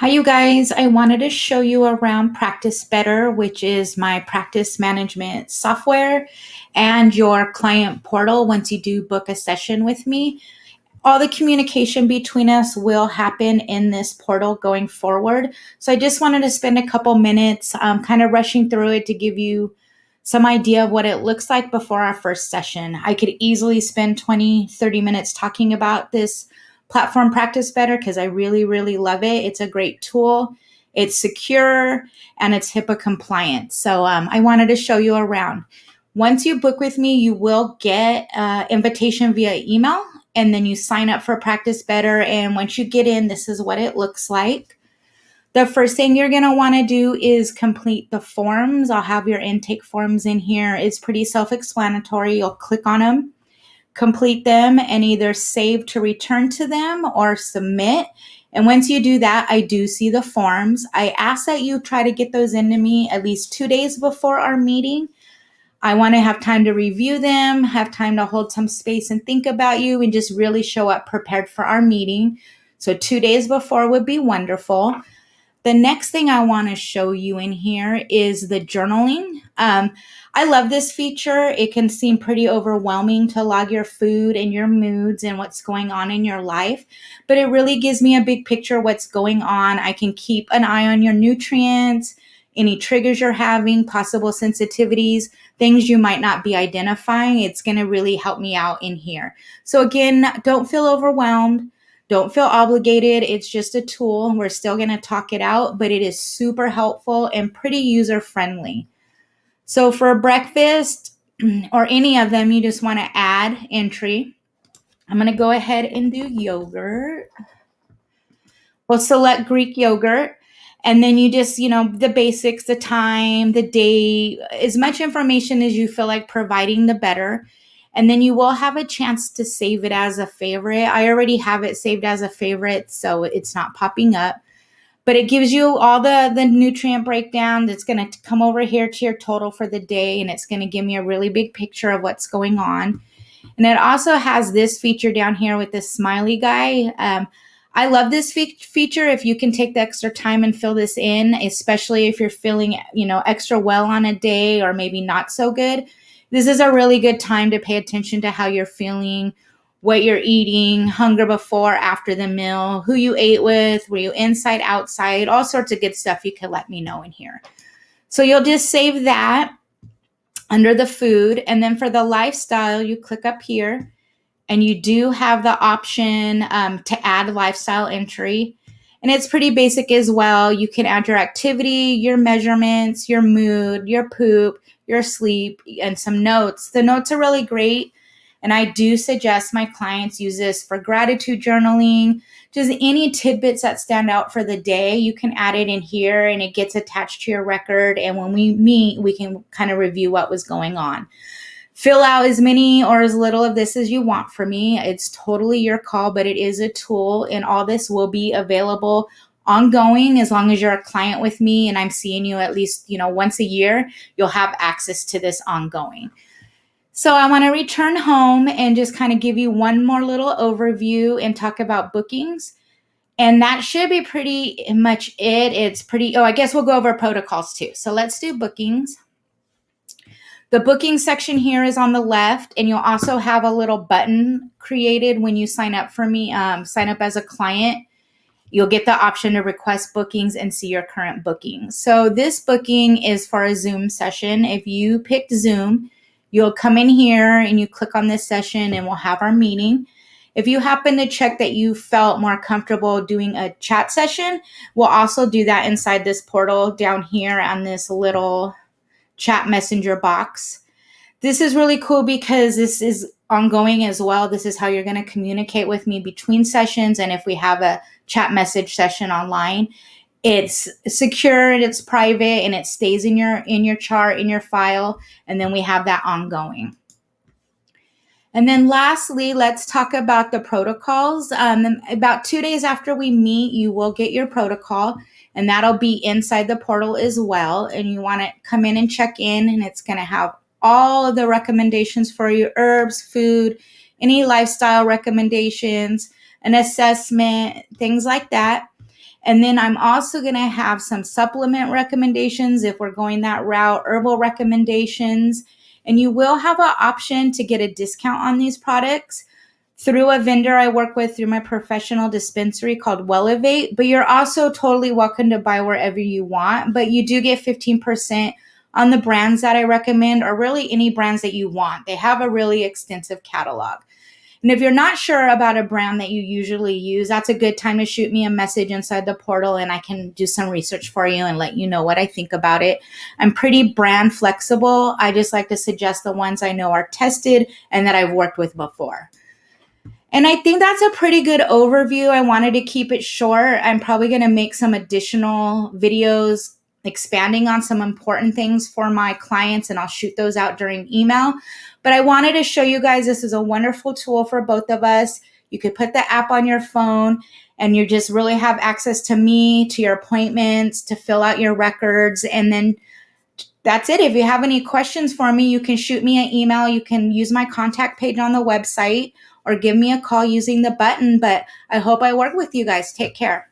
Hi, you guys. I wanted to show you around Practice Better, which is my practice management software and your client portal. Once you do book a session with me, all the communication between us will happen in this portal going forward. So I just wanted to spend a couple minutes kind of rushing through it to give you some idea of what it looks like before our first session. I could easily spend 20, 30 minutes talking about this platform Practice Better because I really, really love it. It's a great tool. It's secure and it's HIPAA compliant. So I wanted to show you around. Once you book with me, you will get invitation via email, and then you sign up for Practice Better. And once you get in, this is what it looks like. The first thing you're going to want to do is complete the forms. I'll have your intake forms in here. It's pretty self-explanatory. You'll click on them, complete them, and either save to return to them or submit. And once you do that, I do see the forms. I ask that you try to get those into me at least 2 days before our meeting. I want to have time to review them, have time to hold some space and think about you, and just really show up prepared for our meeting. So 2 days before would be wonderful. The next thing I want to show you in here is the journaling. I love this feature. It can seem pretty overwhelming to log your food and your moods and what's going on in your life, but it really gives me a big picture of what's going on. I can keep an eye on your nutrients, any triggers you're having, possible sensitivities, things you might not be identifying. It's going to really help me out in here. So again, don't feel overwhelmed. Don't feel obligated. It's just a tool. We're still going to talk it out, but it is super helpful and pretty user-friendly. So for breakfast or any of them, you just want to add entry. I'm going to go ahead and do yogurt. We'll select Greek yogurt. And then you just, the basics, the time, the date, as much information as you feel like providing, the better. And then you will have a chance to save it as a favorite. I already have it saved as a favorite, so it's not popping up. But it gives you all the nutrient breakdown that's going to come over here to your total for the day, and it's going to give me a really big picture of what's going on. And it also has this feature down here with this smiley guy. I love this feature if you can take the extra time and fill this in, especially if you're feeling, extra well on a day or maybe not so good. This is a really good time to pay attention to how you're feeling, what you're eating, hunger before, after the meal, who you ate with, were you inside, outside, all sorts of good stuff you can let me know in here. So you'll just save that under the food. And then for the lifestyle, you click up here and you do have the option to add lifestyle entry. And it's pretty basic as well. You can add your activity, your measurements, your mood, your poop, your sleep, and some notes. The notes are really great. And I do suggest my clients use this for gratitude journaling, just any tidbits that stand out for the day. You can add it in here and it gets attached to your record. And when we meet, we can kind of review what was going on. Fill out as many or as little of this as you want for me. It's totally your call, but it is a tool, and all this will be available ongoing as long as you're a client with me and I'm seeing you at least, once a year. You'll have access to this ongoing. So I want to return home and just kind of give you one more little overview and talk about bookings. And that should be pretty much it. I guess we'll go over protocols too. So let's do bookings. The booking section here is on the left, and you'll also have a little button created when you sign up for me, sign up as a client. You'll get the option to request bookings and see your current bookings. So this booking is for a Zoom session. If you picked Zoom, you'll come in here and you click on this session and we'll have our meeting. If you happen to check that you felt more comfortable doing a chat session, we'll also do that inside this portal down here on this little chat messenger box. This is really cool because this is ongoing as well. This is how you're going to communicate with me between sessions. And if we have a chat message session online, it's secure and it's private and it stays in your chart, in your file. And then we have that ongoing. And then lastly, let's talk about the protocols. About 2 days after we meet, you will get your protocol, and that'll be inside the portal as well. And you want to come in and check in, and it's going to have all of the recommendations for your herbs, food, any lifestyle recommendations, an assessment, things like that. And then I'm also going to have some supplement recommendations if we're going that route, herbal recommendations. And you will have an option to get a discount on these products through a vendor I work with through my professional dispensary called Wellevate. But you're also totally welcome to buy wherever you want. But you do get 15% on the brands that I recommend, or really any brands that you want. They have a really extensive catalog. And if you're not sure about a brand that you usually use, that's a good time to shoot me a message inside the portal and I can do some research for you and let you know what I think about it. I'm pretty brand flexible. I just like to suggest the ones I know are tested and that I've worked with before. And I think that's a pretty good overview. I wanted to keep it short. I'm probably going to make some additional videos expanding on some important things for my clients, and I'll shoot those out during email. But I wanted to show you guys this is a wonderful tool for both of us. You could put the app on your phone and you just really have access to me, to your appointments, to fill out your records. And then that's it. If you have any questions for me, you can shoot me an email. You can use my contact page on the website or give me a call using the button. But I hope I work with you guys. Take care.